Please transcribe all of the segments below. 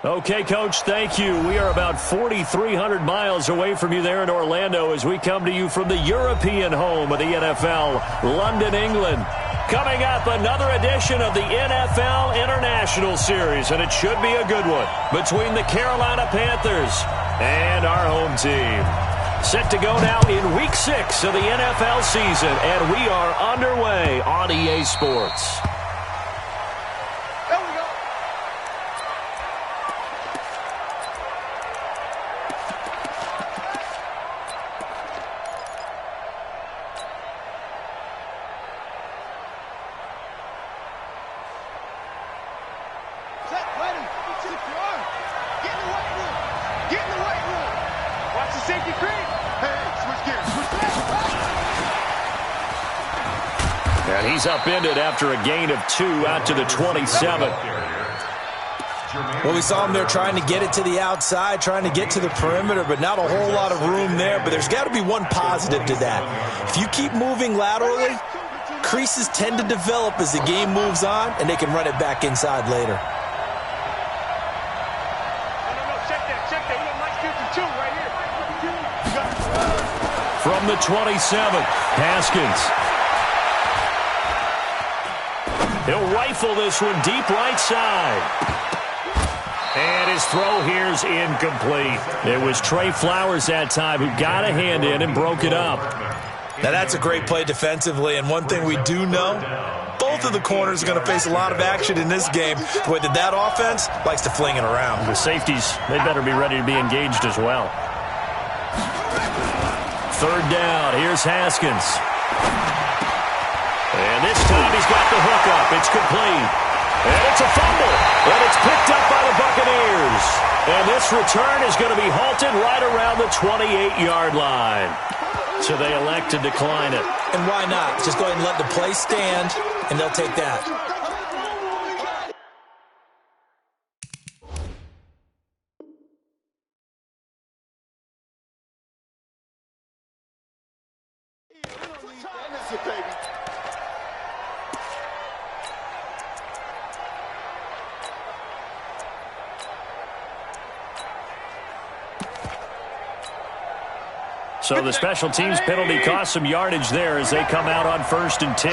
Okay, Coach, thank you. We are about 4,300 miles away from you there in Orlando as we come to you from the European home of the NFL, London, England. Coming up, another edition of the NFL International Series, and it should be a good one, between the Carolina Panthers and our home team. Set to go now in Week 6 of the NFL season, and we are underway on EA Sports. And he's upended after a gain of 2 out to the 27. Well, we saw him there trying to get it to the outside, trying to get to the perimeter, but not a whole lot of room there. But there's got to be one positive to that. If you keep moving laterally, creases tend to develop as the game moves on, and they can run it back inside later. From the 27, Haskins. He'll rifle this one deep right side. And his throw here's incomplete. It was Trey Flowers that time who got a hand in and broke it up. Now that's a great play defensively, and one thing we do know, both of the corners are going to face a lot of action in this game. Boy, that offense likes to fling it around. The safeties, they better be ready to be engaged as well. Third down, here's Haskins. And this time he's got the hook up. It's complete. And it's a fumble. And it's picked up by the Buccaneers. And this return is going to be halted right around the 28-yard line. So they elect to decline it. And why not? Just go ahead and let the play stand, and they'll take that. So the special teams penalty cost some yardage there as they come out on 1st and 10.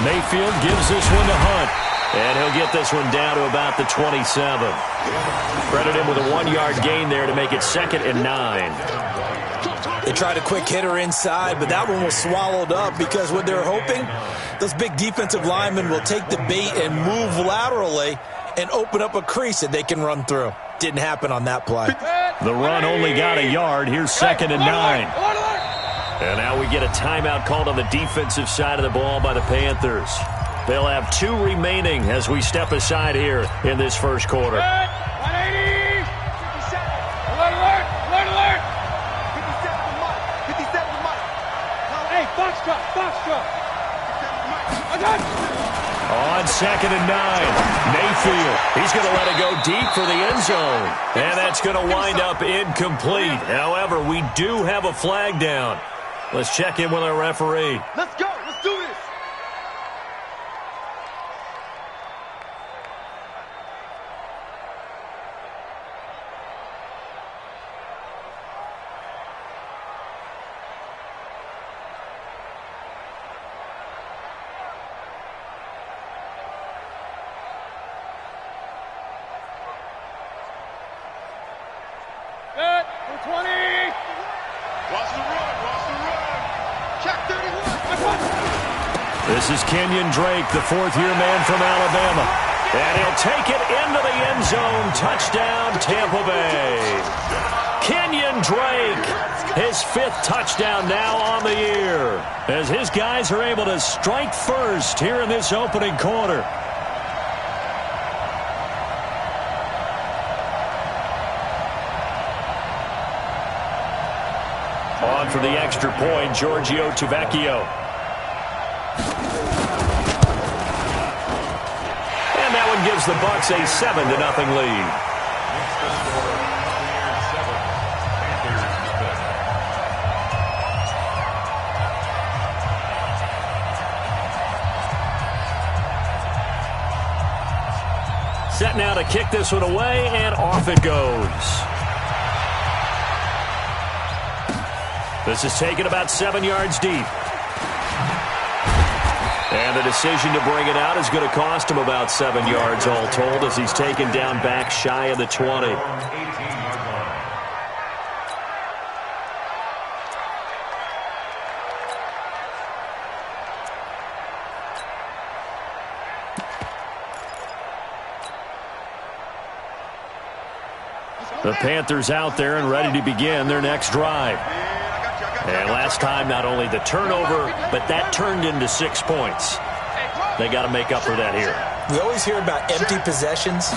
Mayfield gives this one to Hunt. And he'll get this one down to about the 27. Credit him with a 1-yard gain there to make it 2nd and 9. They tried a quick hitter inside, but that one was swallowed up because what they're hoping, those big defensive linemen will take the bait and move laterally and open up a crease that they can run through. Didn't happen on that play. The run only got a yard. Here's 2nd and 9. And now we get a timeout called on the defensive side of the ball by the Panthers. They'll have 2 remaining as we step aside here in this first quarter. 180! 57. Alert, alert! Alert, alert! 57 to Mike. 57 to Mike. Hey, Foxtrot, Foxtrot. On 2nd and 9, Mayfield. He's going to let it go deep for the end zone. And that's going to wind up incomplete. However, we do have a flag down. Let's check in with our referee. Let's go. Let's do this. Good. 20. Watch the run. Watch the run. Check 31. This is Kenyon Drake, the 4th-year man from Alabama. And he'll take it into the end zone. Touchdown, Tampa Bay. Kenyon Drake, his 5th touchdown now on the year, as his guys are able to strike first here in this opening quarter. On for the extra point, Giorgio Tavecchio. And that one gives the Bucs a 7-0 lead. Set now to kick this one away, and off it goes. This is taken about 7 yards deep. And the decision to bring it out is going to cost him about 7 yards all told as he's taken down back shy of the 20. The Panthers out there and ready to begin their next drive. And last time, not only the turnover, but that turned into 6 points. They got to make up for that here. We always hear about empty possessions,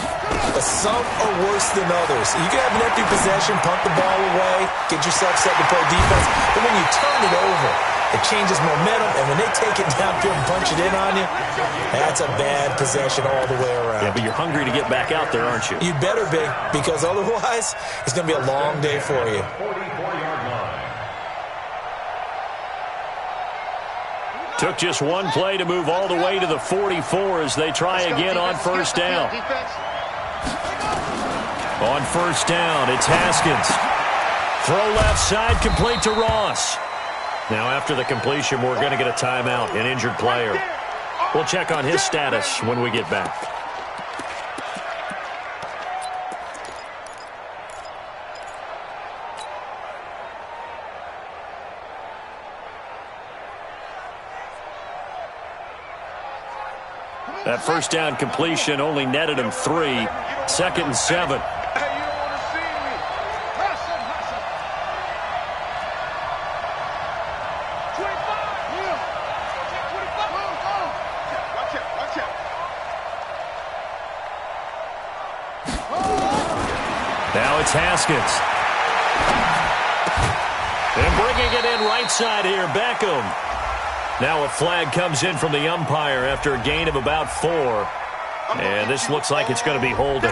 but some are worse than others. You can have an empty possession, punt the ball away, get yourself set to play defense, but when you turn it over, it changes momentum, and when they take it downfield and punch it in on you, that's a bad possession all the way around. Yeah, but you're hungry to get back out there, aren't you? You better be, because otherwise, it's going to be a long day for you. Took just one play to move all the way to the 44 as they try again on first down. On first down, it's Haskins. Throw left side, complete to Ross. Now after the completion, we're going to get a timeout, an injured player. We'll check on his status when we get back. That first down completion only netted him 3. 2nd and 7. Now it's Haskins. And bringing it in right side here, Beckham. Now a flag comes in from the umpire after a gain of about 4. And this looks like it's going to be holding.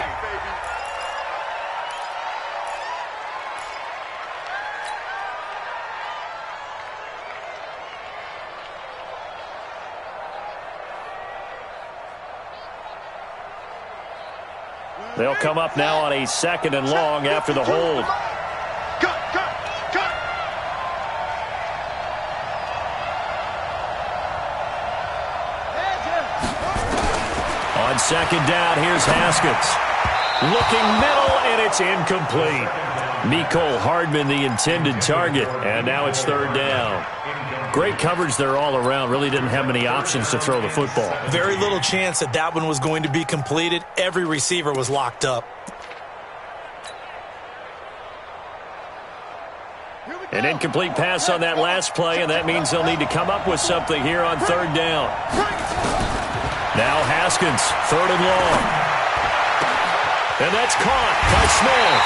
They'll come up now on a 2nd and long after the hold. On 2nd down, here's Haskins. Looking middle, and it's incomplete. Mecole Hardman, the intended target, and now it's 3rd down. Great coverage there all around. Really didn't have many options to throw the football. Very little chance that that one was going to be completed. Every receiver was locked up. An incomplete pass on that last play, and that means they'll need to come up with something here on 3rd down. Now Haskins, 3rd and long. And that's caught by Smith.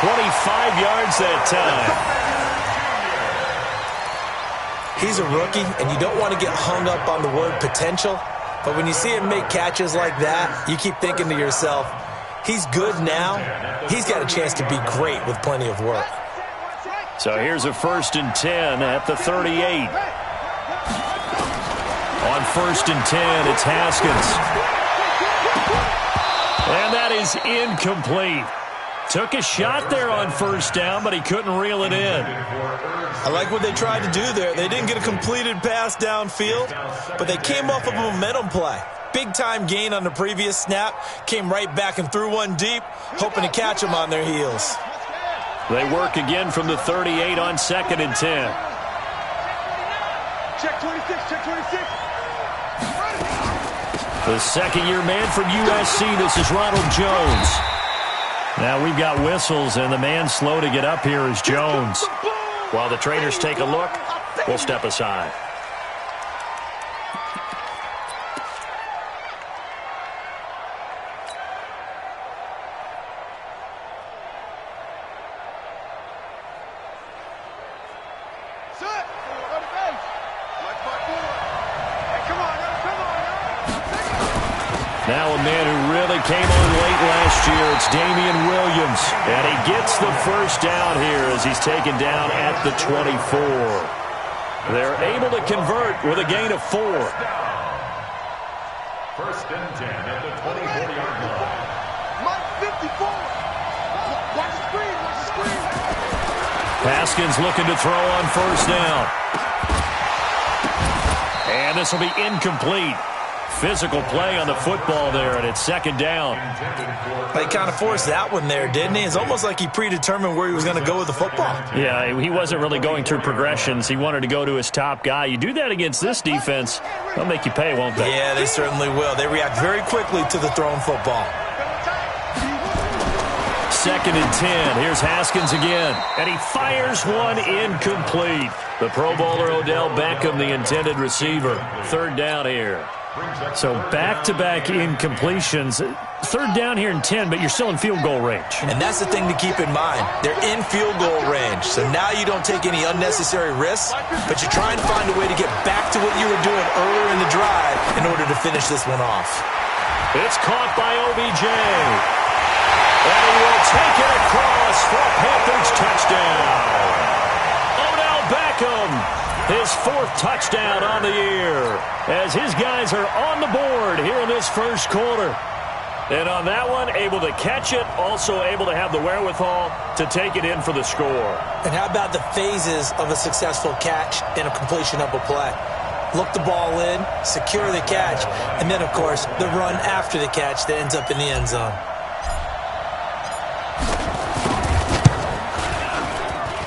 25 yards that time. He's a rookie, and you don't want to get hung up on the word potential. But when you see him make catches like that, you keep thinking to yourself, he's good now. He's got a chance to be great with plenty of work. So here's a 1st and 10 at the 38. On 1st and 10, it's Haskins. And that is incomplete. Took a shot there on 1st down, but he couldn't reel it in. I like what they tried to do there. They didn't get a completed pass downfield, but they came off of a momentum play. Big-time gain on the previous snap. Came right back and threw one deep, hoping to catch them on their heels. They work again from the 38 on 2nd and 10. Check 26, check 26. The 2nd-year man from USC, this is Ronald Jones. Now we've got whistles, and the man slow to get up here is Jones. While the trainers take a look, we'll step aside. Now a man who really came on late last year, it's Damian Williams. And he gets the 1st down here as he's taken down at the 24. They're able to convert with a gain of 4. First and 10 at the 24-yard line. Mike 54. Watch the screen. Watch the screen. Haskins looking to throw on first down. And this will be incomplete. Physical play on the football there, and it's second down. They kind of forced that one there, didn't he? It's almost like he predetermined where he was going to go with the football. Yeah, he wasn't really going through progressions. He wanted to go to his top guy. You do that against this defense, they'll make you pay, won't they? Yeah, they certainly will. They react very quickly to the thrown football. Second and 10. Here's Haskins again. And he fires one incomplete. The Pro Bowler Odell Beckham, the intended receiver. Third down here. So back-to-back incompletions. Third down here in 10, but you're still in field goal range. And that's the thing to keep in mind. They're in field goal range. So now you don't take any unnecessary risks, but you try and find a way to get back to what you were doing earlier in the drive in order to finish this one off. It's caught by OBJ. And he will take it across for Panthers touchdown. Odell Beckham, his fourth touchdown on the year, as his guys are on the board here in this first quarter. And on that one, able to catch it, also able to have the wherewithal to take it in for the score. And how about the phases of a successful catch and a completion of a play? Look the ball in, secure the catch, and then, of course, the run after the catch that ends up in the end zone.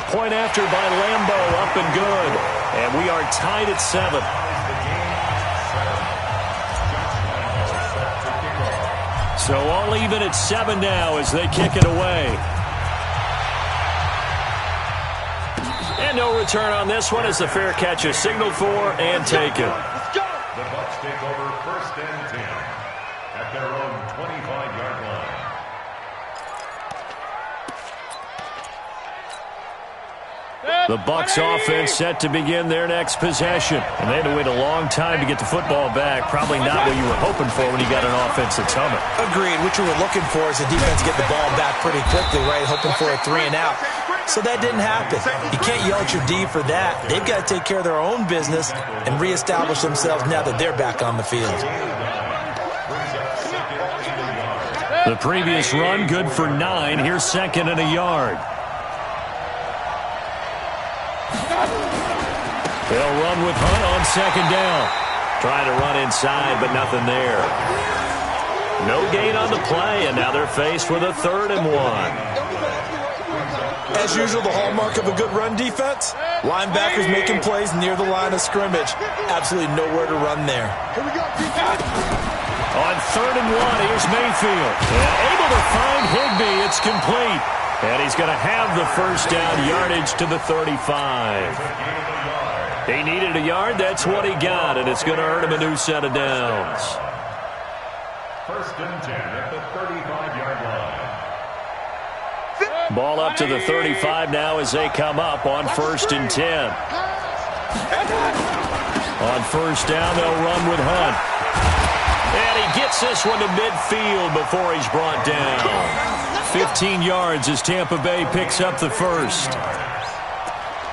Point after by Lambo, up and good. And we are tied at 7. So all even at 7 now as they kick it away. And no return on this one as the fair catch is signaled for and taken. The Bucs take over first and 10 at their own 25-yard line. The Bucs offense set to begin their next possession. And they had to wait a long time to get the football back. Probably not what you were hoping for when you got an offense that's humming. Agreed. What you were looking for is the defense get the ball back pretty quickly, right? Hoping for a 3 and out. So that didn't happen. You can't yell at your D for that. They've got to take care of their own business and reestablish themselves now that they're back on the field. The previous run good for 9. Here's second and a yard. They'll run with Hunt on second down. Trying to run inside, but nothing there. No gain on the play, and now they're faced with a 3rd and 1. As usual, the hallmark of a good run defense, linebackers making plays near the line of scrimmage. Absolutely nowhere to run there. On 3rd and 1, here's Mayfield. And able to find Higbee. It's complete. And he's going to have the first down yardage to the 35. He needed a yard. That's what he got, and it's going to earn him a new set of downs. First and 10 at the 35-yard line. Ball up to the 35 now as they come up on 1st and 10. On first down, they'll run with Hunt. And he gets this one to midfield before he's brought down. 15 yards as Tampa Bay picks up the first.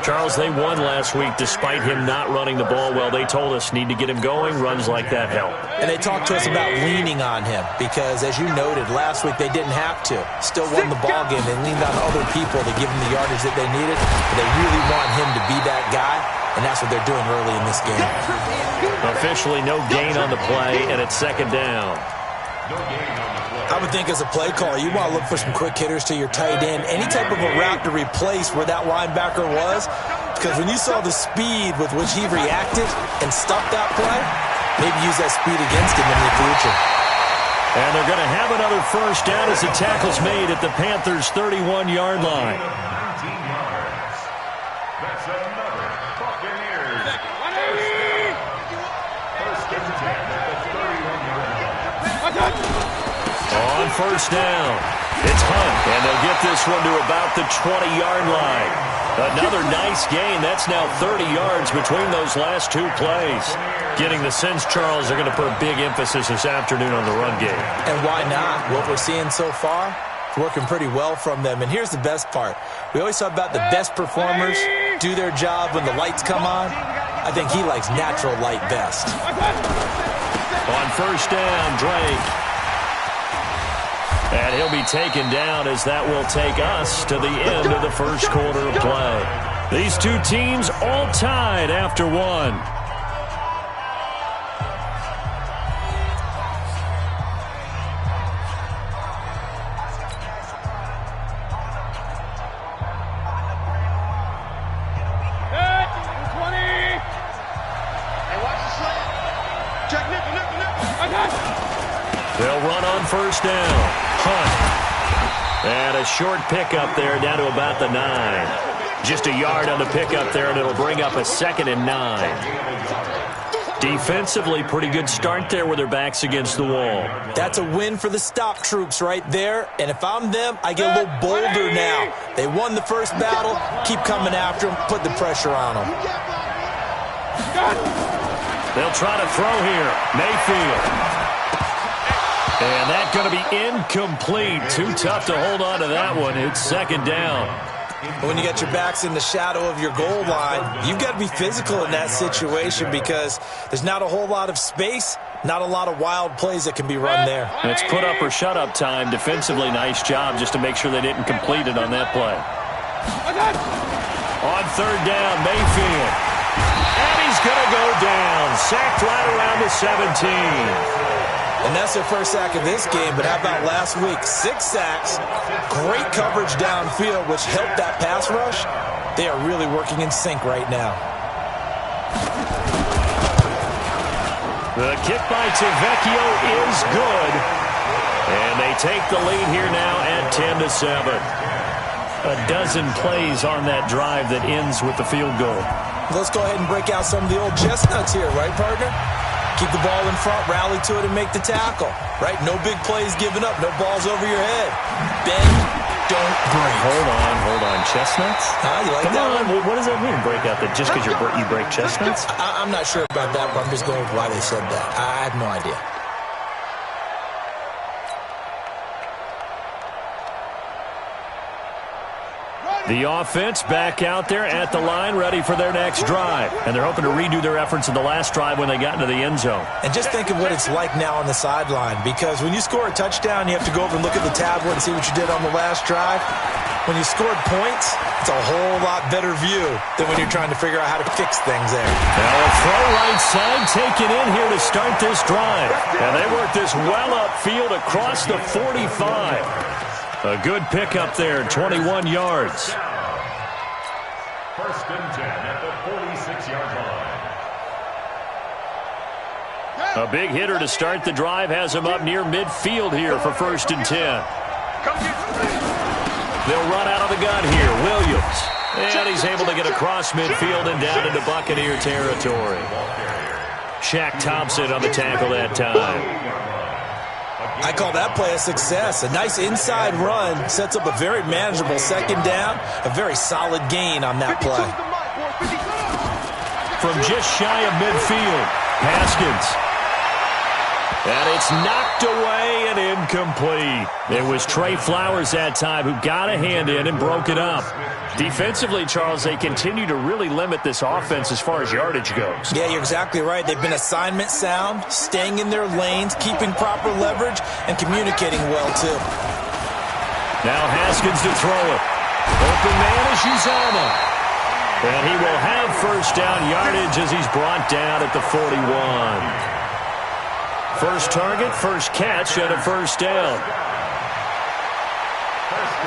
Charles, they won last week despite him not running the ball well. They told us need to get him going. Runs like that help. And they talked to us about leaning on him because, as you noted, last week they didn't have to. Still won the ball game. They leaned on other people to give him the yardage that they needed. But they really want him to be that guy, and that's what they're doing early in this game. Officially no gain on the play, and it's second down. No gain on the play. I would think as a play caller, you want to look for some quick hitters to your tight end. Any type of a route to replace where that linebacker was. Because when you saw the speed with which he reacted and stopped that play, maybe use that speed against him in the future. And they're going to have another first down as the tackle's made at the Panthers' 31-yard line. 19 yards. That's another Buccaneers. First and 10 at the 31-yard line. On first down, it's Hunt, and they'll get this one to about the 20-yard line. Another nice gain. That's now 30 yards between those last two plays. Getting the sense, Charles, they're going to put a big emphasis this afternoon on the run game. And why not? What we're seeing so far, it's working pretty well from them. And here's the best part. We always talk about the best performers do their job when the lights come on. I think he likes natural light best. On first down, Drake. And he'll be taken down as that will take us to the end of the first quarter of play. These two teams all tied after one. They'll run on first down. Hunt. And a short pickup there down to about the 9. Just a yard on the pickup there, and it'll bring up a 2nd and 9. Defensively, pretty good start there with their backs against the wall. That's a win for the stop troops right there. And if I'm them, I get a little bolder now. They won the first battle. Keep coming after them. Put the pressure on them. They'll try to throw here. Mayfield. And that's going to be incomplete. Too tough to hold on to that one. It's 2nd down. When you got your backs in the shadow of your goal line, you've got to be physical in that situation because there's not a whole lot of space, not a lot of wild plays that can be run there. And it's put up or shut up time. Defensively, nice job just to make sure they didn't complete it on that play. On 3rd down, Mayfield. And he's going to go down. Sacked right around the 17. And that's their first sack of this game, but how about last week? 6 sacks, great coverage downfield, which helped that pass rush. They are really working in sync right now. The kick by Tavecchio is good. And they take the lead here now at 10-7. A dozen plays on that drive that ends with the field goal. Let's go ahead and break out some of the old chestnuts here, right, partner? Keep the ball in front, rally to it, and make the tackle. Right? No big plays given up. No balls over your head. Bend, don't break. Hold on. Chestnuts? You like Come that on. one? What does that mean, break out? That just because you break chestnuts? I'm not sure about that, but I'm just going with why they said that. I have no idea. The offense back out there at the line, ready for their next drive. And they're hoping to redo their efforts in the last drive when they got into the end zone. And just think of what it's like now on the sideline, because when you score a touchdown, you have to go over and look at the tablet and see what you did on the last drive. When you scored points, it's a whole lot better view than when you're trying to figure out how to fix things there. Now a throw right side taken in here to start this drive. And they work this well upfield across the 45. A good pickup there, 21 yards. 1st and 10 at the 46-yard line. A big hitter to start the drive has him up near midfield here for 1st and 10. They'll run out of the gun here. Williams. And he's able to get across midfield and down into Buccaneer territory. Shaq Thompson on the tackle that time. I call that play a success. A nice inside run sets up a very manageable 2nd down. A very solid gain on that play. From just shy of midfield, Haskins. And it's knocked away and incomplete. It was Trey Flowers that time who got a hand in and broke it up. Defensively, Charles, they continue to really limit this offense as far as yardage goes. Yeah, you're exactly right. They've been assignment sound, staying in their lanes, keeping proper leverage, and communicating well, too. Now Haskins to throw it. Open man is Uzama. And he will have 1st down yardage as he's brought down at the 41. First target, first catch, and a 1st down. 1st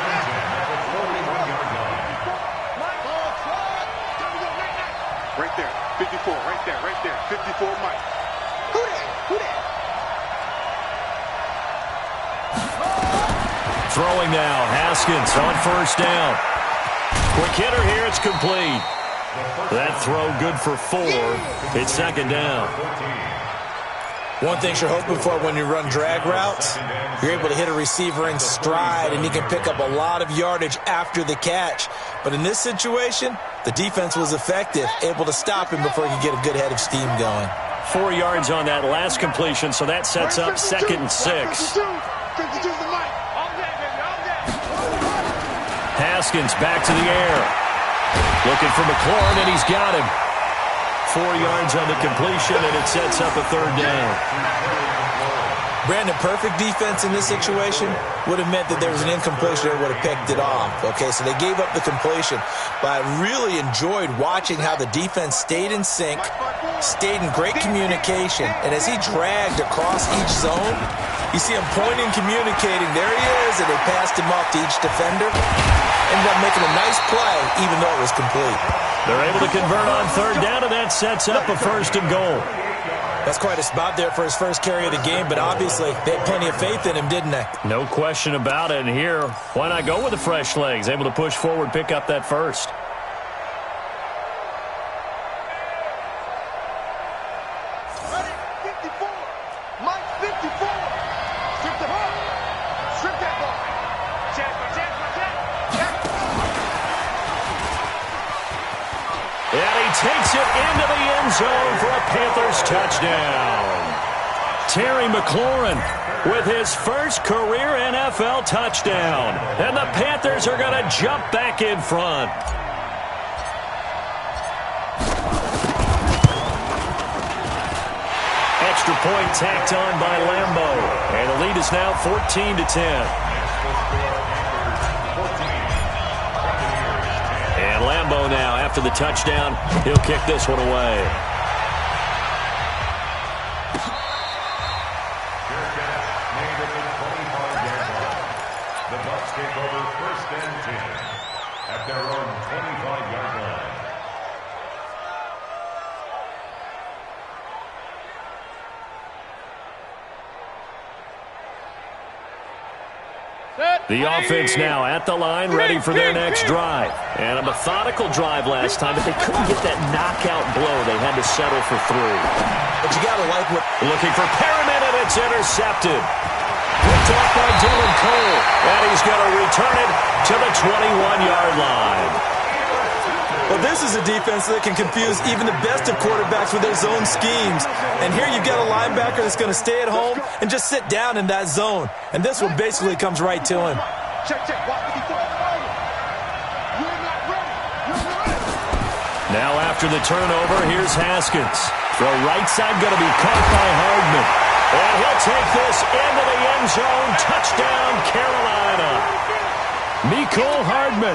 and 10 at the 41-yard line. Right there, 54, right there, 54, Mike. Who that? Throwing now, Haskins on 1st down. Quick hitter here, it's complete. That throw good for 4. It's 2nd down. One thing you're hoping for when you run drag routes, you're able to hit a receiver in stride, and he can pick up a lot of yardage after the catch. But in this situation, the defense was effective, able to stop him before he could get a good head of steam going. 4 yards on that last completion, so that sets up 2nd and 6. Haskins back to the air. Looking for McLaurin, and he's got him. 4 yards on the completion, and it sets up a third down. Brandon, perfect defense in this situation would have meant that there was an incompletion that would have picked it off. Okay, so they gave up the completion, but I really enjoyed watching how the defense stayed in sync, stayed in great communication, and as he dragged across each zone, you see him pointing, communicating. There he is, and they passed him off to each defender. Ended up making a nice play, even though it was complete. They're able to convert on third down, and that sets up a 1st and goal. That's quite a spot there for his first carry of the game, but obviously they had plenty of faith in him, didn't they? No question about it. And here, why not go with the fresh legs? Able to push forward, pick up that first. Ready? 54. Mike, 54. Strip the ball. Strip that ball. Check. And he takes it into the end zone for a Panthers touchdown. Terry McLaurin with his first career NFL touchdown. And the Panthers are going to jump back in front. Extra point tacked on by Lambo. And the lead is now 14-10. And Lambo now, after the touchdown, he'll kick this one away. The Bucs take over 1st and 10 at their own 25-yard line. The offense now at the line, ready for their next drive. And a methodical drive last time, but they couldn't get that knockout blow. They had to settle for 3. But you got to like what... Looking for Perriman, and it's intercepted. Picked off by Dylan Cole. And he's going to return it to the 21-yard line. Well, this is a defense that can confuse even the best of quarterbacks with their zone schemes. And here you've got a linebacker that's going to stay at home and just sit down in that zone. And this one basically comes right to him. Check. Watch the defense. You're not ready. Now after the turnover, here's Haskins. Throw right side going to be caught by Hardman. And he'll take this into the end zone. Touchdown, Carolina. Mecole Hardman.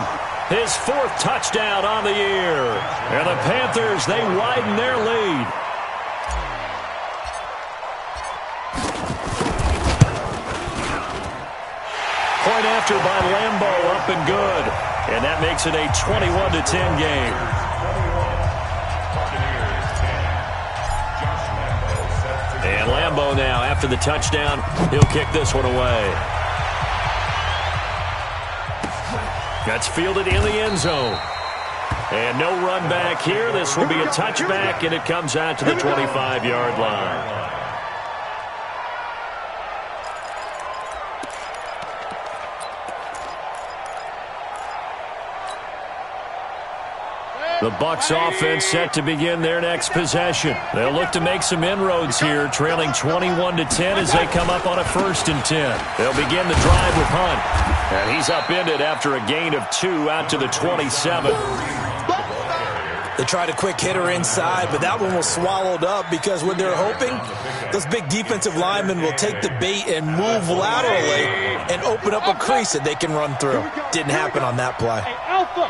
His 4th touchdown on the year. And the Panthers, they widen their lead. Point after by Lambo, up and good. And that makes it a 21-10 game. And Lambo now, after the touchdown, he'll kick this one away. That's fielded in the end zone. And no run back here. This will be a touchback, and it comes out to the 25-yard line. The Bucs offense set to begin their next possession. They'll look to make some inroads here, trailing 21-10 as they come up on a 1st and 10. They'll begin the drive with Hunt. And he's upended after a gain of 2 out to the 27. They tried a quick hitter inside, but that one was swallowed up because what they're hoping, those big defensive linemen will take the bait and move laterally and open up a crease that they can run through. Didn't happen on that play. Hey, Alpha.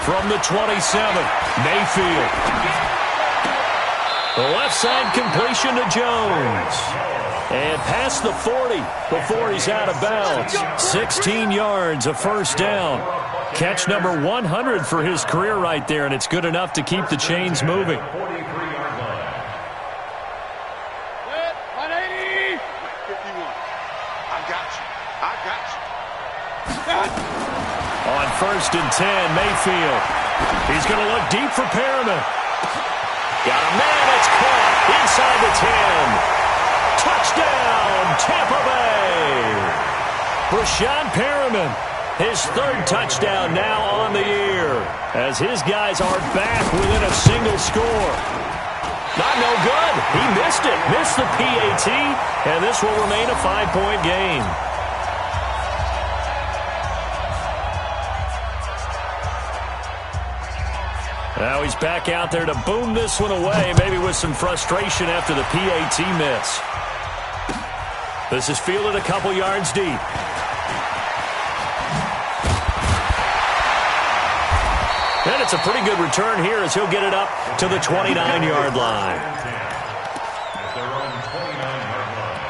From the 27, Mayfield. The left side completion to Jones. And past the 40 before he's out of bounds. 16 yards, a 1st down. Catch number 100 for his career right there, and it's good enough to keep the chains moving. 43-yard line. 180. 51. I got you. On 1st and 10, Mayfield. He's going to look deep for Perriman. Got a man, it's caught inside the 10. Touchdown, Tampa Bay. Brashad Perriman, his 3rd touchdown now on the year, as his guys are back within a single score. Not no good. He missed it. Missed the PAT, and this will remain a 5-point game. Now he's back out there to boom this one away, maybe with some frustration after the PAT miss. This is fielded a couple yards deep. And it's a pretty good return here as he'll get it up to the 29-yard line. At their own 29-yard line.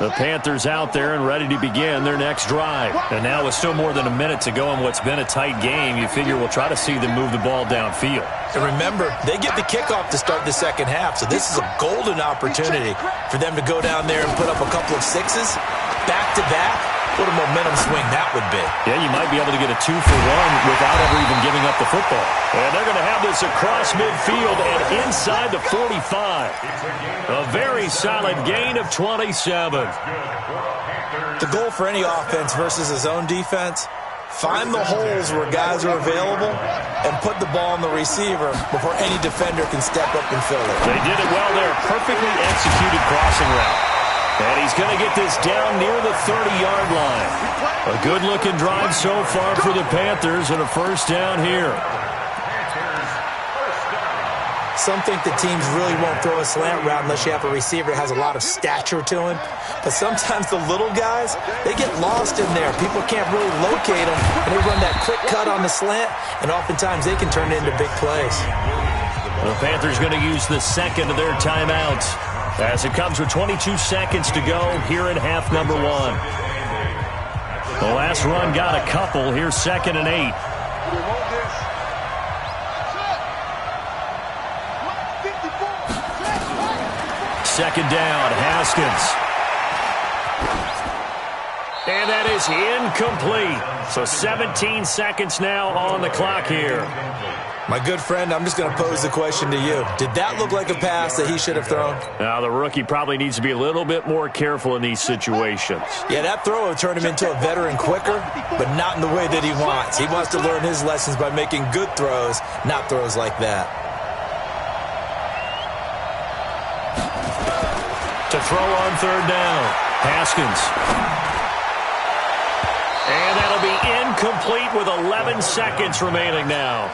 The Panthers out there and ready to begin their next drive. And now with still more than a minute to go in what's been a tight game, you figure we'll try to see them move the ball downfield. And remember, they get the kickoff to start the second half, so this is a golden opportunity for them to go down there and put up a couple of sixes back-to-back. What a momentum swing that would be. Yeah, you might be able to get a 2-for-1 without ever even giving up the football. And they're going to have this across midfield and inside the 45. A very solid gain of 27. The goal for any offense versus a zone defense, find the holes where guys are available and put the ball on the receiver before any defender can step up and fill it. They did it well there. Perfectly executed crossing route. And he's going to get this down near the 30-yard line. A good-looking drive so far for the Panthers and a first down here. Some think the teams really won't throw a slant route unless you have a receiver that has a lot of stature to him. But sometimes the little guys, they get lost in there. People can't really locate them, and they run that quick cut on the slant, and oftentimes they can turn it into big plays. The Panthers going to use the second of their timeouts as it comes with 22 seconds to go here in half number one. The last run got a couple. Here's 2nd and 8. Second down, Haskins. And that is incomplete. So 17 seconds now on the clock here. My good friend, I'm just going to pose the question to you. Did that look like a pass that he should have thrown? Now, the rookie probably needs to be a little bit more careful in these situations. Yeah, that throw will turn him into a veteran quicker, but not in the way that he wants. He wants to learn his lessons by making good throws, not throws like that. To throw on third down, Haskins. And that'll be incomplete with 11 seconds remaining now.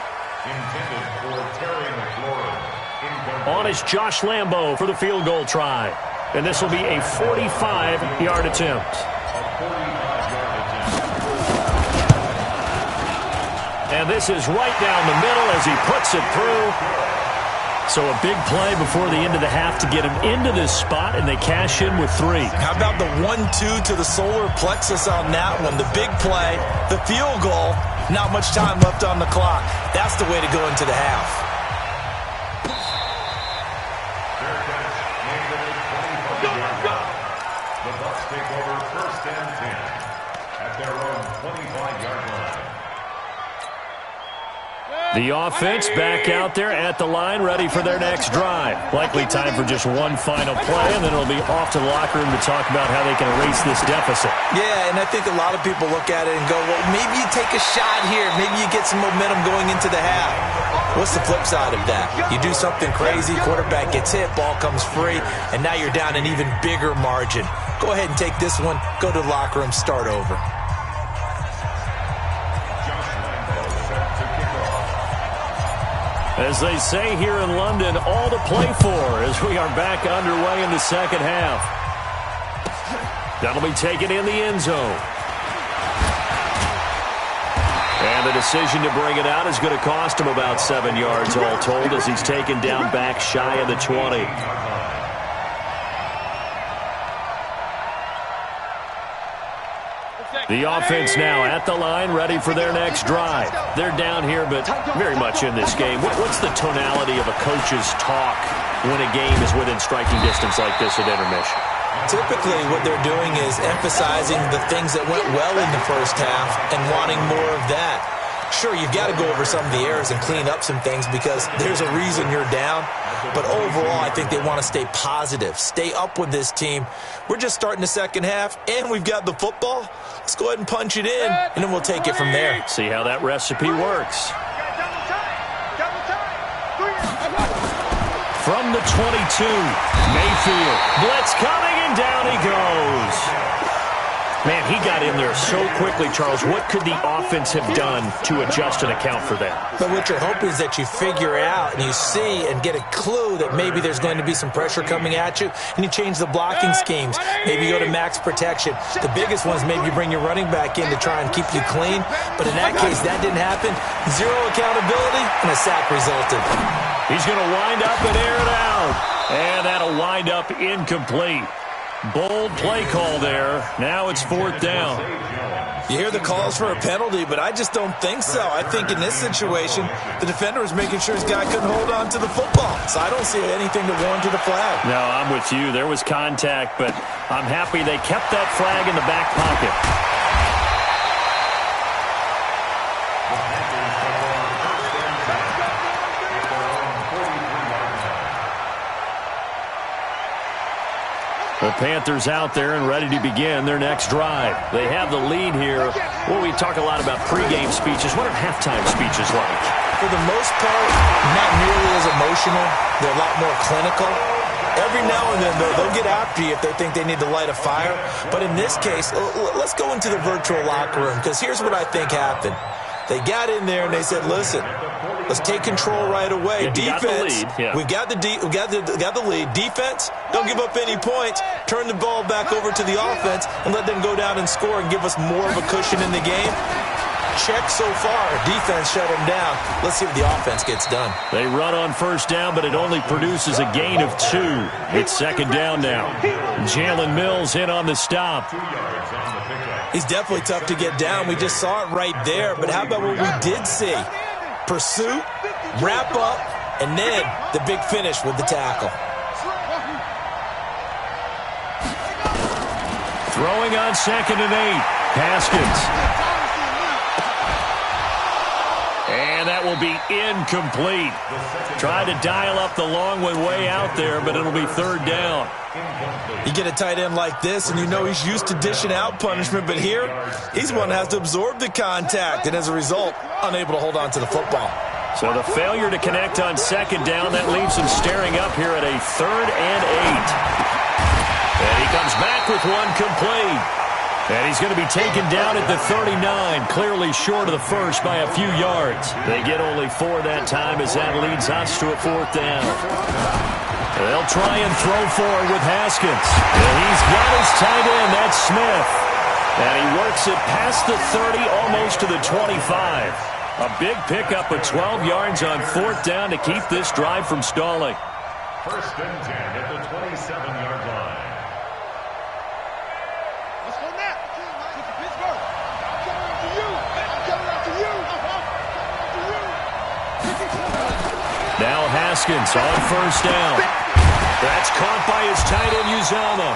On is Josh Lambo for the field goal try. And this will be a 45-yard attempt. And this is right down the middle as he puts it through. So a big play before the end of the half to get him into this spot, and they cash in with 3. How about the 1-2 to the solar plexus on that one? The big play, the field goal, not much time left on the clock. That's the way to go into the half. The Bucs take over 1st and 10 at their own 25-yard line. The offense back out there at the line, ready for their next drive. Likely time for just one final play, and then it'll be off to the locker room to talk about how they can erase this deficit. Yeah, and I think a lot of people look at it and go, well, maybe you take a shot here. Maybe you get some momentum going into the half. What's the flip side of that? You do something crazy, quarterback gets hit, ball comes free, and now you're down an even bigger margin. Go ahead and take this one, go to the locker room, start over. As they say here in London, all to play for as we are back underway in the second half. That'll be taken in the end zone. And the decision to bring it out is going to cost him about 7 yards all told as he's taken down back shy of the 20. The offense now at the line, ready for their next drive. They're down here, but very much in this game. What's the tonality of a coach's talk when a game is within striking distance like this at intermission? Typically, what they're doing is emphasizing the things that went well in the first half and wanting more of that. Sure, you've got to go over some of the errors and clean up some things because there's a reason you're down. But overall, I think they want to stay positive, stay up with this team. We're just starting the second half, and we've got the football. Let's go ahead and punch it in, and then we'll take it from there. See how that recipe works. From the 22, Mayfield. Blitz coming, and down he goes. Man, he got in there so quickly, Charles. What could the offense have done to adjust and account for that? But what you're hoping is that you figure out and you see and get a clue that maybe there's going to be some pressure coming at you, and you change the blocking schemes. Maybe you go to max protection. The biggest one is maybe you bring your running back in to try and keep you clean. But in that case, that didn't happen. Zero accountability, and a sack resulted. He's going to wind up and air it out. And that'll wind up incomplete. Bold play call there. Now it's 4th down. You hear the calls for a penalty, but I just don't think so. I think in this situation, the defender was making sure his guy couldn't hold on to the football. So I don't see anything to warrant to the flag. No, I'm with you. There was contact, but I'm happy they kept that flag in the back pocket. The Panthers out there and ready to begin their next drive. They have the lead here. Well, we talk a lot about pregame speeches. What are halftime speeches like? For the most part, not nearly as emotional. They're a lot more clinical. Every now and then, they'll get after you if they think they need to light a fire. But in this case, let's go into the virtual locker room, because here's what I think happened. They got in there and they said, listen, let's take control right away. Yeah, defense, we got the lead. Defense, don't give up any points. Turn the ball back over to the offense and let them go down and score and give us more of a cushion in the game. Check so far. Defense shut them down. Let's see what the offense gets done. They run on 1st down, but it only produces a gain of 2. It's 2nd down now. Jalen Mills in on the stop. He's definitely tough to get down. We just saw it right there. But how about what we did see? Pursuit, wrap up, and then the big finish with the tackle. Throwing on 2nd and 8. Haskins. And that will be incomplete. Tried to dial up the long one way out there, but it'll be 3rd down. You get a tight end like this, and you know he's used to dishing out punishment, but here, he's one that has to absorb the contact, and as a result, unable to hold on to the football. So the failure to connect on 2nd down, that leaves him staring up here at a 3rd and 8. And he comes back with one complete. And he's going to be taken down at the 39, clearly short of the first by a few yards. They get only 4 that time as that leads us to a 4th down. They'll try and throw forward with Haskins. And he's got his tight end, that's Smith. And he works it past the 30, almost to the 25. A big pickup of 12 yards on 4th down to keep this drive from stalling. 1st and 10 at the 27-yard line. Now Haskins on 1st down. That's caught by his tight end, Uzama.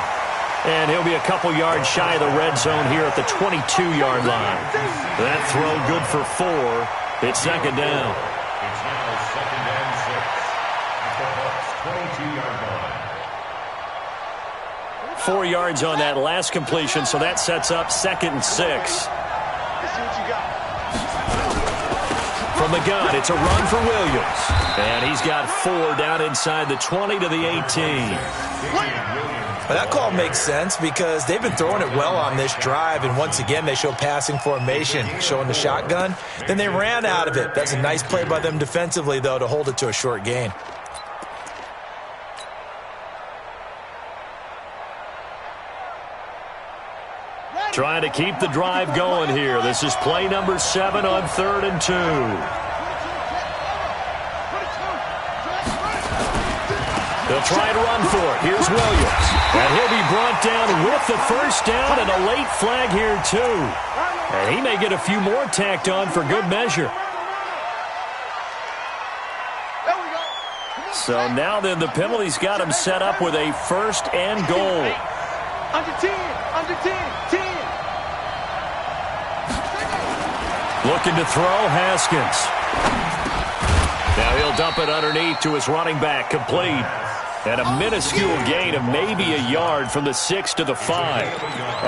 And he'll be a couple yards shy of the red zone here at the 22-yard line. That throw good for 4. It's 2nd down. It's now 2nd and 6 at the Bucs 22-yard line. 4 yards on that last completion, so that sets up 2nd and 6. Let's see what you got. From the gun, it's a run for Williams. And he's got 4 down inside the 20 to the 18. But that call makes sense because they've been throwing it well on this drive, and once again they show passing formation, showing the shotgun. Then they ran out of it. That's a nice play by them defensively, though, to hold it to a short gain. Trying to keep the drive going here. This is play number 7 on 3rd and 2. They'll try to run for it. Here's Williams. And he'll be brought down with the 1st down and a late flag here, too. And he may get a few more tacked on for good measure. So now then the penalty's got him set up with a 1st and goal. Under 10, under 10, 10. Looking to throw, Haskins. Now he'll dump it underneath to his running back, complete. And a minuscule gain of maybe a yard from the 6 to the 5.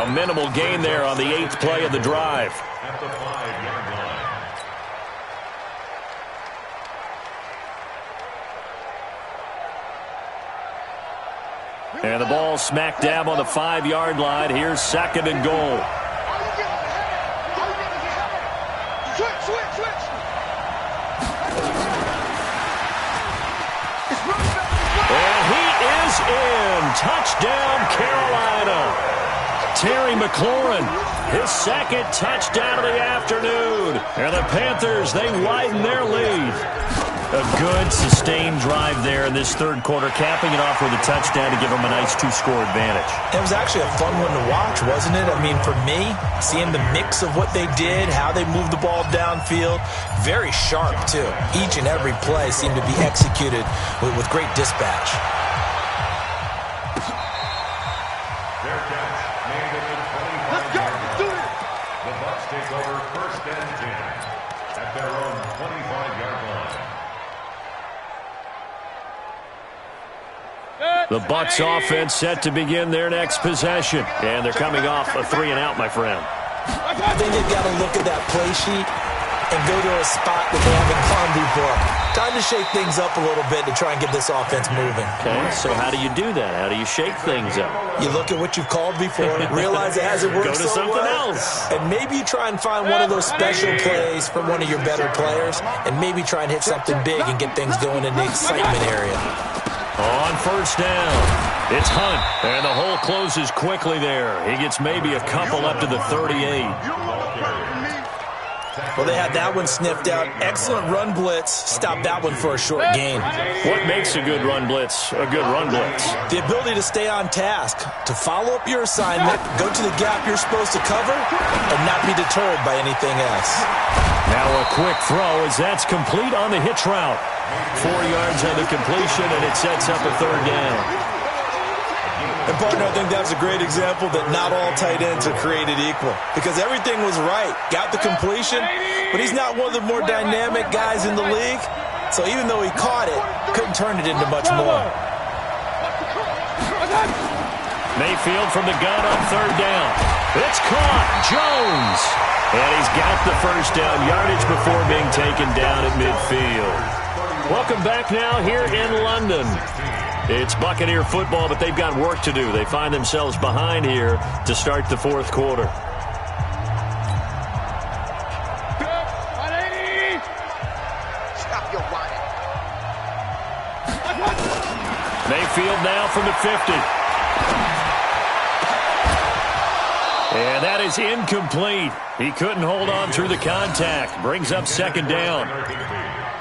A minimal gain there on the 8th play of the drive. At the 5-yard line. And the ball smack dab on the 5-yard line. Here's 2nd and goal. And he is in. Touchdown, Carolina. Terry McLaurin, his 2nd touchdown of the afternoon. And the Panthers, they widen their lead. A good, sustained drive there in this 3rd quarter, capping it off with a touchdown to give them a nice 2-score advantage. It was actually a fun one to watch, wasn't it? I mean, for me, seeing the mix of what they did, how they moved the ball downfield, very sharp, too. Each and every play seemed to be executed with great dispatch. Let's go. Let's do it. The Bucs take over 1st and 10 at their own 25-yard line. The Bucs offense set to begin their next possession. And they're coming off a 3-and-out, my friend. I think they've got to look at that play sheet and go to a spot that they haven't gone before. Time to shake things up a little bit to try and get this offense moving. Okay, so how do you do that? How do you shake things up? You look at what you've called before, realize it hasn't worked Go to so something well, else. and maybe you try and find one of those special plays from one of your better players, and maybe try and hit something big and get things going in the excitement area. On 1st down, it's Hunt, and the hole closes quickly there. He gets maybe a couple up to the 38. Well, they had that one sniffed out. Excellent run blitz. Stopped that one for a short gain. What makes a good run blitz a good run blitz? The ability to stay on task, to follow up your assignment, go to the gap you're supposed to cover, and not be deterred by anything else. Now a quick throw as that's complete on the hitch route. 4 yards on the completion, and it sets up a 3rd down. And, partner, I think that's a great example that not all tight ends are created equal, because everything was right. Got the completion, but he's not one of the more dynamic guys in the league. So even though he caught it, couldn't turn it into much more. Mayfield from the gun on 3rd down. It's caught. Jones. And he's got the 1st down yardage before being taken down at midfield. Welcome back now here in London. It's Buccaneer football, but they've got work to do. They find themselves behind here to start the 4th quarter. Mayfield now from the 50. And that is incomplete. He couldn't hold on through the contact. Brings up 2nd down.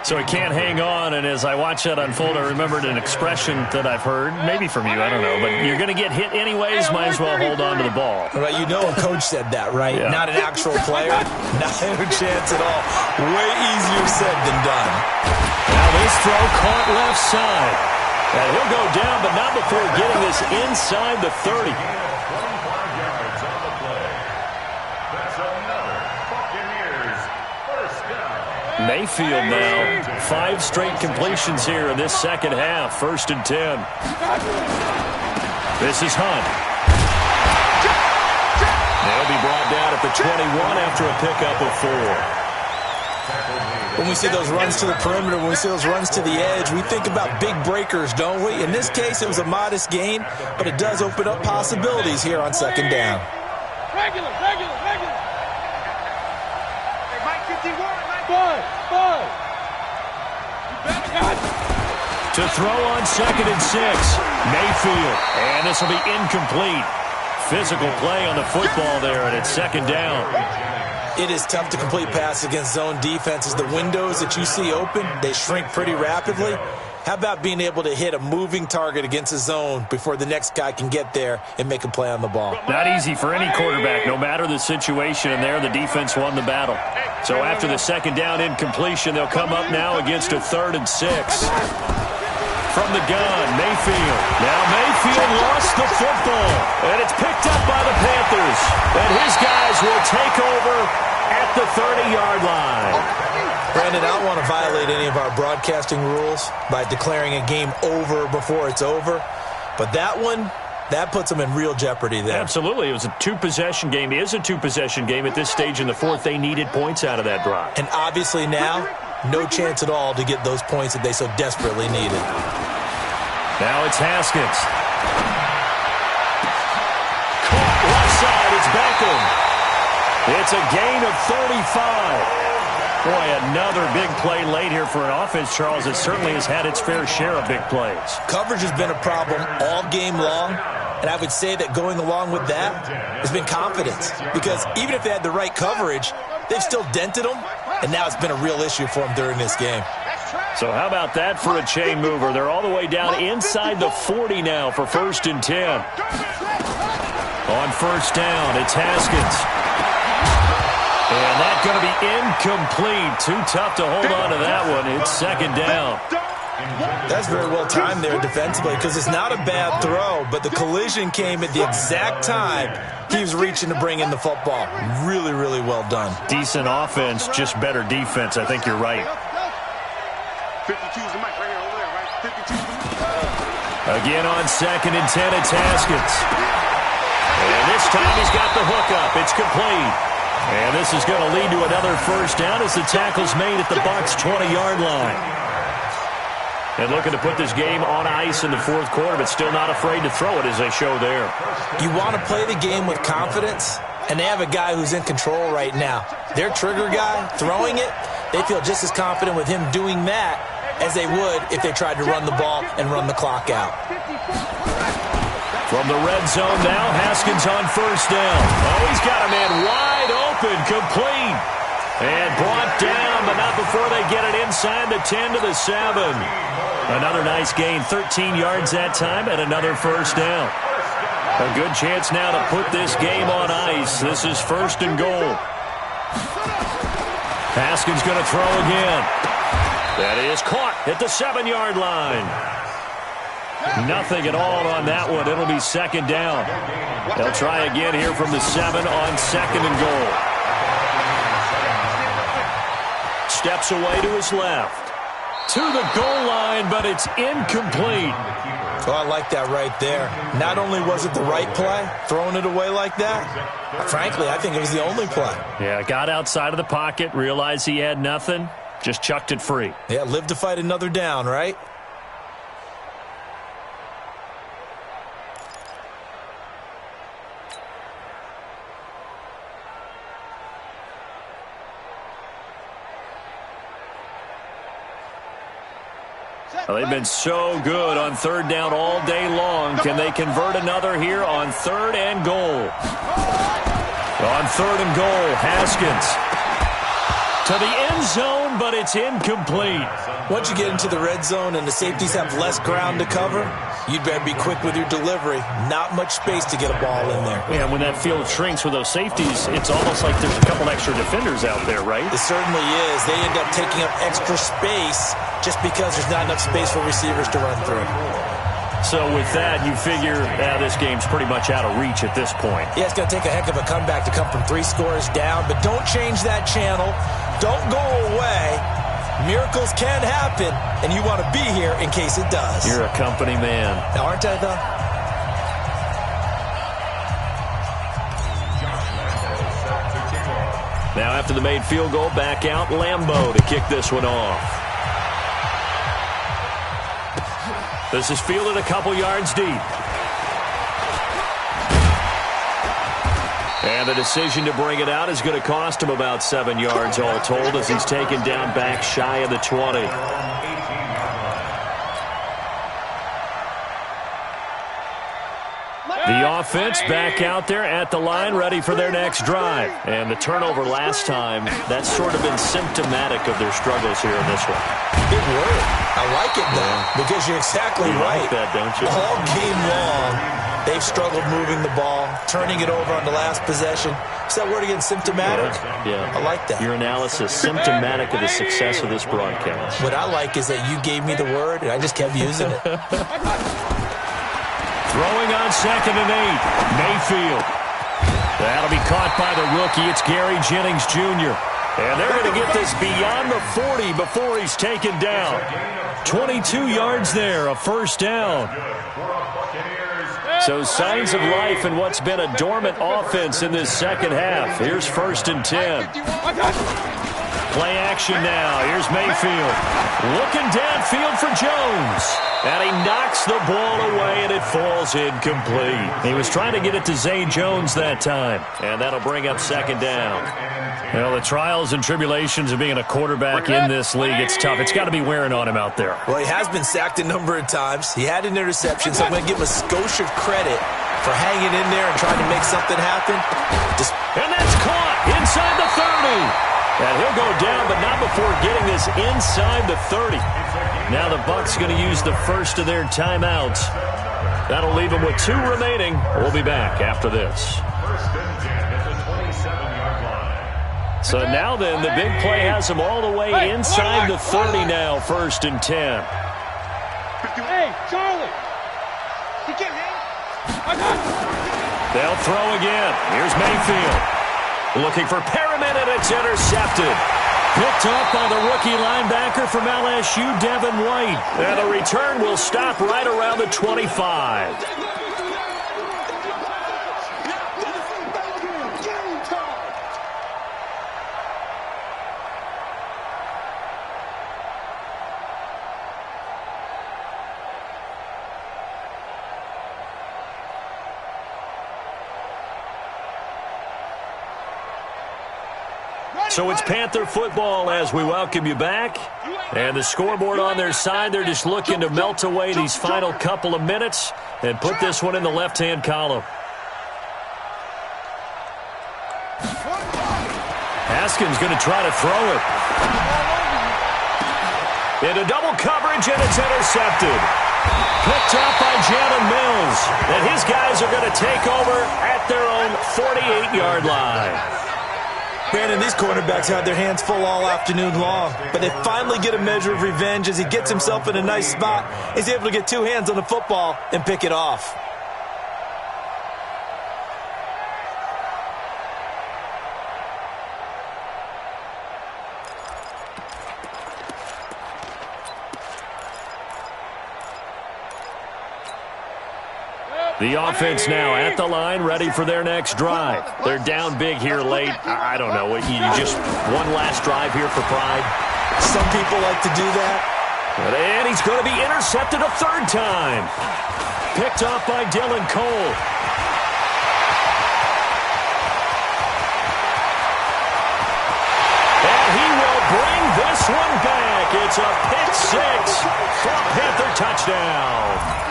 So he can't hang on, and as I watch that unfold, I remembered an expression that I've heard, maybe from you, I don't know, but you're going to get hit anyways, might as well hold on to the ball. Right, you know a coach said that, right? Yeah. Not an actual player, not a chance at all. Way easier said than done. Now this throw caught left side. And he'll go down, but not before getting this inside the 30. Mayfield now, 5 straight completions here in this 2nd half. 1st and 10. This is Hunt. They'll be brought down at the 21 after a pickup of 4. When we see those runs to the perimeter, when we see those runs to the edge, we think about big breakers, don't we? In this case, it was a modest gain, but it does open up possibilities here on 2nd down. Regular. Hey, Mike 51, Mike. Bud. To throw on 2nd and 6. Mayfield. And this will be incomplete. Physical play on the football there, and it's 2nd down. It is tough to complete passes against zone defenses. The windows that you see open, they shrink pretty rapidly. How about being able to hit a moving target against a zone before the next guy can get there and make a play on the ball? Not easy for any quarterback, no matter the situation, and there the defense won the battle. So after the 2nd down incompletion, they'll come up now against a 3rd and 6. From the gun, Mayfield. Now Mayfield lost the football, and it's picked up by the Panthers. And his guys will take over at the 30-yard line. Brandon, I don't want to violate any of our broadcasting rules by declaring a game over before it's over, but that one, that puts them in real jeopardy there. Absolutely. It was a 2-possession game. It is a 2-possession game at this stage in the 4th. They needed points out of that drive. And obviously now, no chance at all to get those points that they so desperately needed. Now it's Haskins. broken. It's a gain of 35. Boy, another big play late here for an offense, Charles. It certainly has had its fair share of big plays. Coverage has been a problem all game long, and I would say that going along with that has been confidence. Because even if they had the right coverage, they've still dented them, and now it's been a real issue for them during this game. So how about that for a chain mover? They're all the way down inside the 40 now for 1st and 10. On 1st down, it's Haskins. And that's going to be incomplete. Too tough to hold on to that one. It's 2nd down. That's very well timed there defensively because it's not a bad throw, but the collision came at the exact time he was reaching to bring in the football. Really, really well done. Decent offense, just better defense. I think you're right. 52's the mic right here, over there, right? 52's. Again on 2nd and 10, it's Haskins. And this time he's got the hook up. It's complete. And this is going to lead to another 1st down as the tackle's made at the Bucs' 20-yard line. And looking to put this game on ice in the 4th quarter, but still not afraid to throw it as they show there. You want to play the game with confidence, and they have a guy who's in control right now. Their trigger guy, throwing it, they feel just as confident with him doing that as they would if they tried to run the ball and run the clock out. From the red zone now, Haskins on 1st down. Oh, he's got a man wide open, complete. And brought down, but not before they get it inside the 10 to the 7. Another nice gain, 13 yards that time, and another 1st down. A good chance now to put this game on ice. This is 1st and goal. Haskins going to throw again. That is caught at the 7-yard line. Nothing at all on that one. It'll be 2nd down. They'll try again here from the 7 on 2nd and goal. Steps away to his left. To the goal line, but it's incomplete. Oh, I like that right there. Not only was it the right play, throwing it away like that, frankly, I think it was the only play. Yeah, got outside of the pocket, realized he had nothing, just chucked it free. Yeah, live to fight another down, right? Well, they've been so good on 3rd down all day long. Can they convert another here on 3rd and goal? On 3rd and goal, Haskins to the end zone, but it's incomplete. Once you get into the red zone and the safeties have less ground to cover, you'd better be quick with your delivery. Not much space to get a ball in there. Yeah, when that field shrinks with those safeties, it's almost like there's a couple extra defenders out there, right? It certainly is. They end up taking up extra space just because there's not enough space for receivers to run through. So with that, you figure this game's pretty much out of reach at this point. Yeah, it's going to take a heck of a comeback to come from 3 scores down, but don't change that channel. Don't go away. Miracles can happen, and you want to be here in case it does. You're a company man. Now, aren't I, though? Now after the made field goal, back out Lambeau to kick this one off. This is fielded a couple yards deep. And the decision to bring it out is going to cost him about 7 yards all told as he's taken down back shy of the 20. The offense back out there at the line, ready for their next drive. And the turnover last time, that's sort of been symptomatic of their struggles here in this one. Good word. I like it, though, because you're exactly right. You like that, don't you? All game long, they've struggled moving the ball, turning it over on the last possession. Is that word again, symptomatic? Yeah. I like that. Your analysis, symptomatic of the success of this broadcast. What I like is that you gave me the word, and I just kept using it. Throwing on 2nd and 8. Mayfield. That'll be caught by the rookie. It's Gary Jennings Jr. And they're going to get this beyond the 40 before he's taken down. 22 yards there, a 1st down. So signs of life in what's been a dormant offense in this second half. Here's 1st and 10. Play action now. Here's Mayfield. Looking downfield for Jones. And he knocks the ball away, and it falls incomplete. He was trying to get it to Zay Jones that time. And that'll bring up second down. Well, the trials and tribulations of being a quarterback in this league, it's tough. It's got to be wearing on him out there. Well, he has been sacked a number of times. He had an interception, so I'm going to give him a skosh of credit for hanging in there and trying to make something happen. And that's caught inside the 30. And he'll go down, but not before getting this inside the 30. Now the Bucs going to use the first of their timeouts. That'll leave them with 2 remaining. We'll be back after this. First and 10 at the 27-yard line. So now then, the big play has them all the way inside the 30 now, first and 10. Hey, Charlie. You get me? They'll throw again. Here's Mayfield. Looking for Perriman, and it's intercepted. Picked up by the rookie linebacker from LSU, Devin White. And the return will stop right around the 25. So it's Panther football as we welcome you back. And the scoreboard on their side, they're just looking to melt away these final couple of minutes and put this one in the left-hand column. Haskins going to try to throw it. Into double coverage, and it's intercepted. Picked up by Jalen Mills. And his guys are going to take over at their own 48-yard line. Brandon, these cornerbacks had their hands full all afternoon long, but they finally get a measure of revenge as he gets himself in a nice spot. He's able to get 2 hands on the football and pick it off. The offense now at the line, ready for their next drive. They're down big here late. I don't know. You just one last drive here for pride. Some people like to do that. And he's going to be intercepted a 3rd time. Picked up by Dylan Cole. And he will bring this one back. It's a pick 6 for a Panther touchdown.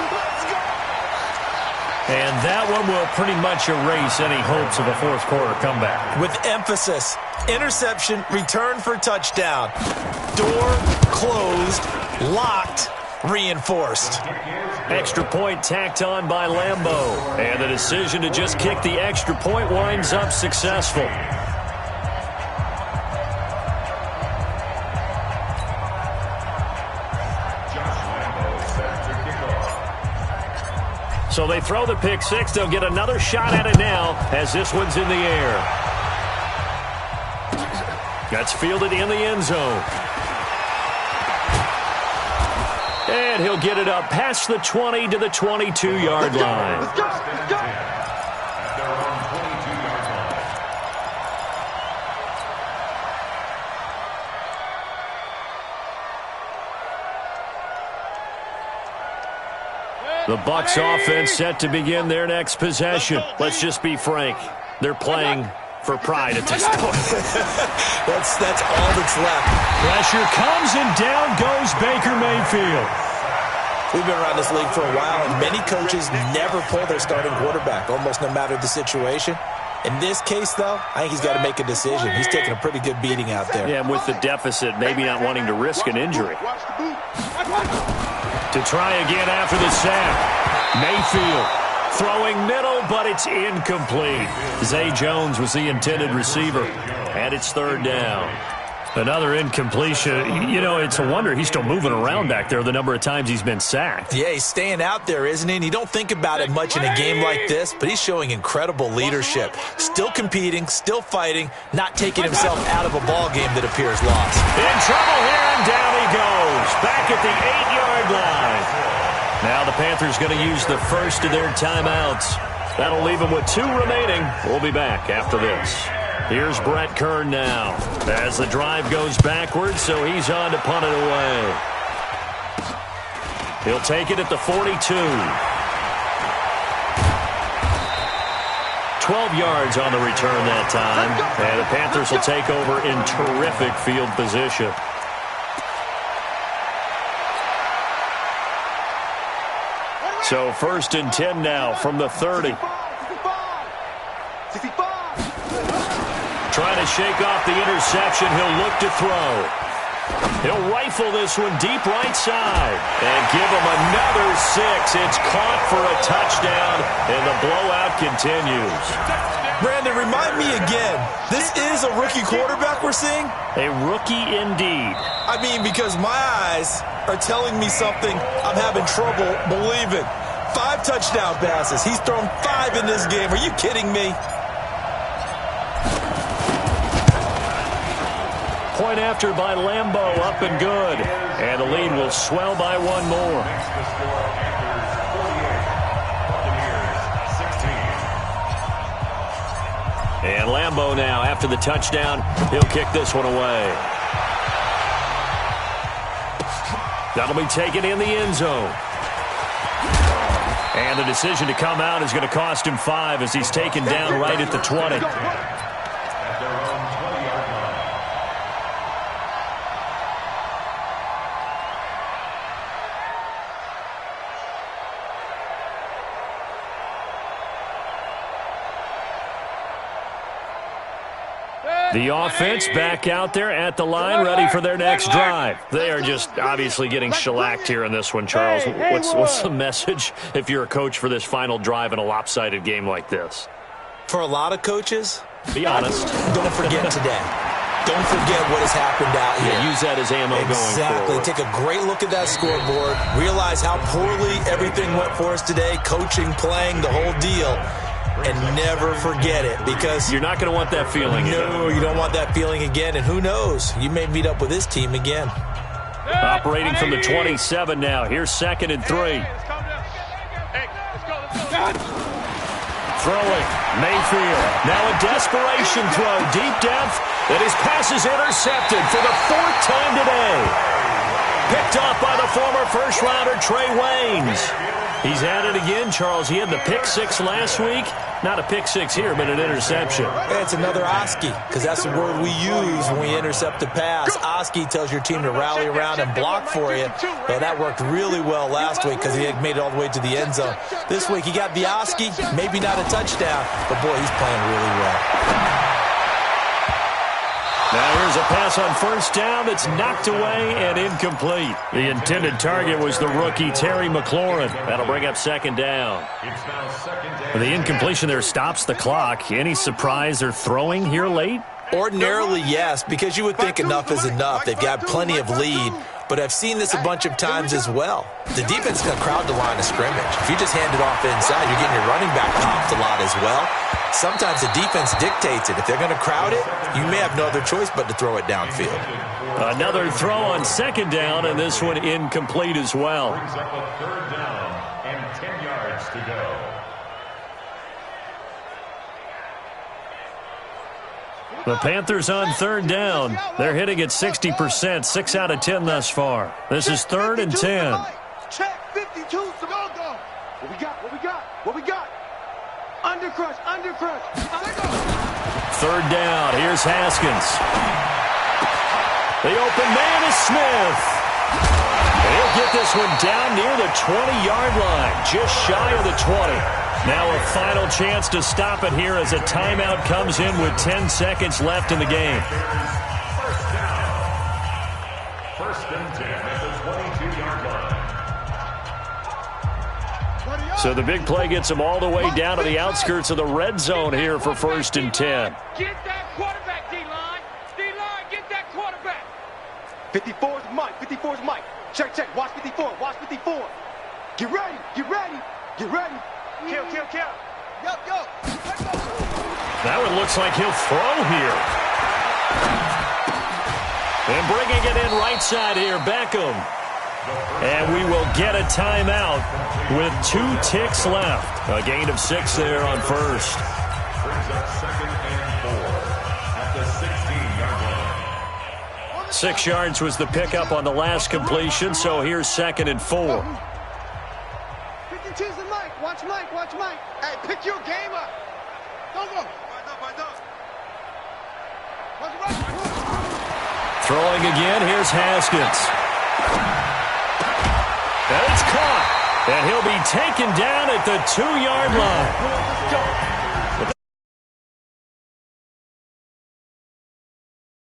And that one will pretty much erase any hopes of a 4th quarter comeback. With emphasis, interception, return for touchdown. Door closed, locked, reinforced. Extra point tacked on by Lambeau. And the decision to just kick the extra point winds up successful. So they throw the pick 6. They'll get another shot at it now as this one's in the air. That's fielded in the end zone. And he'll get it up past the 20 to the 22-yard line. Let's go. Let's go. At their own 22-yard line. The Bucs offense set to begin their next possession. Let's just be frank. They're playing for pride at this point. That's all that's left. Pressure comes, and down goes Baker Mayfield. We've been around this league for a while, and many coaches never pull their starting quarterback, almost no matter the situation. In this case, though, I think he's got to make a decision. He's taking a pretty good beating out there. Yeah, and with the deficit, maybe not wanting to risk an injury. To try again after the sack. Mayfield throwing middle, but it's incomplete. Zay Jones was the intended receiver, and it's 3rd down. Another incompletion. You know, it's a wonder he's still moving around back there the number of times he's been sacked. Yeah, he's staying out there, isn't he? And you don't think about it much in a game like this, but he's showing incredible leadership. Still competing, still fighting, not taking himself out of a ball game that appears lost. In trouble here, and down he goes. Back at the 8-yard line. Now the Panthers going to use the first of their timeouts. That'll leave them with 2 remaining. We'll be back after this. Here's Brett Kern now. As the drive goes backwards, so he's on to punt it away. He'll take it at the 42. 12 yards on the return that time. And the Panthers will take over in terrific field position. So 1st and 10 now from the 30. Trying to shake off the interception. He'll look to throw. He'll rifle this one deep right side and give him another 6. It's caught for a touchdown, and the blowout continues. Brandon, remind me again, this is a rookie quarterback we're seeing? A rookie indeed. I mean, because my eyes are telling me something I'm having trouble believing. 5 touchdown passes. He's thrown 5 in this game. Are you kidding me? Point after by Lambeau, up and good. And the lead will swell by 1 more. And Lambeau now, after the touchdown, he'll kick this one away. That'll be taken in the end zone. And the decision to come out is going to cost him 5 as he's taken down right at the 20. The offense back out there at the line, ready for their next drive. They are just obviously getting shellacked here in this one, Charles. What's the message if you're a coach for this final drive in a lopsided game like this? For a lot of coaches, be honest. Don't forget today. Don't forget what has happened out here. Yeah, use that as ammo going forward. Exactly. Take a great look at that scoreboard. Realize how poorly everything went for us today. Coaching, playing, the whole deal. And never forget it, because you're not going to want that feeling again. No, you don't want that feeling again. And who knows? You may meet up with this team again. Operating from the 27 now. Here's 2nd and 3. Throwing. Mayfield. Now a desperation throw. Deep depth. And his pass is intercepted for the 4th time today. Picked off by the former first-rounder Trey Waynes. He's had it again, Charles. He had the pick 6 last week. Not a pick 6 here, but an interception. It's another Oski, because that's the word we use when we intercept a pass. Oski tells your team to rally around and block for you. Well, that worked really well last week because he had made it all the way to the end zone. This week he got the Oski, maybe not a touchdown, but boy, he's playing really well. Now here's a pass on 1st down that's knocked away and incomplete. The intended target was the rookie Terry McLaurin. That'll bring up 2nd down. The incompletion there stops the clock. Any surprise they're throwing here late? Ordinarily, yes, because you would think enough is enough. They've got plenty of lead, but I've seen this a bunch of times as well. The defense is going to crowd the line of scrimmage. If you just hand it off inside, you're getting your running back popped a lot as well. Sometimes the defense dictates it. If they're going to crowd it, you may have no other choice but to throw it downfield. Another throw on 2nd down, and this one incomplete as well. Brings up a 3rd down and 10 yards to go. The Panthers on 3rd down. They're hitting at 60%, 6 out of 10 thus far. This is 3rd and 10. Check 52. What we got? What we got? What we got? Undercrush. 3rd down. Here's Haskins. The open man is Smith. He'll get this one down near the 20-yard line, just shy of the 20. Now a final chance to stop it here as a timeout comes in with 10 seconds left in the game. 1st down. 1st and 10 at the 22-yard line. So the big play gets him all the way down to the outskirts of the red zone here for 1st and 10. Get that quarterback, D-line. D-line, get that quarterback. 54's Mike. 54's Mike. Check. Watch 54. Watch 54. Get ready. Get ready. Get ready. Kill. Yo. That one looks like he'll throw here. And bringing it in right side here, Beckham. And we will get a timeout with 2 ticks left. A gain of 6 there on 1st. Brings up 2nd and 4. 6 yards was the pickup on the last completion, so here's 2nd and 4. 52's the Mike. Watch Mike. Watch Mike. Hey, pick your game up. Go. Throwing again, here's Haskins. And it's caught. And he'll be taken down at the 2-yard line.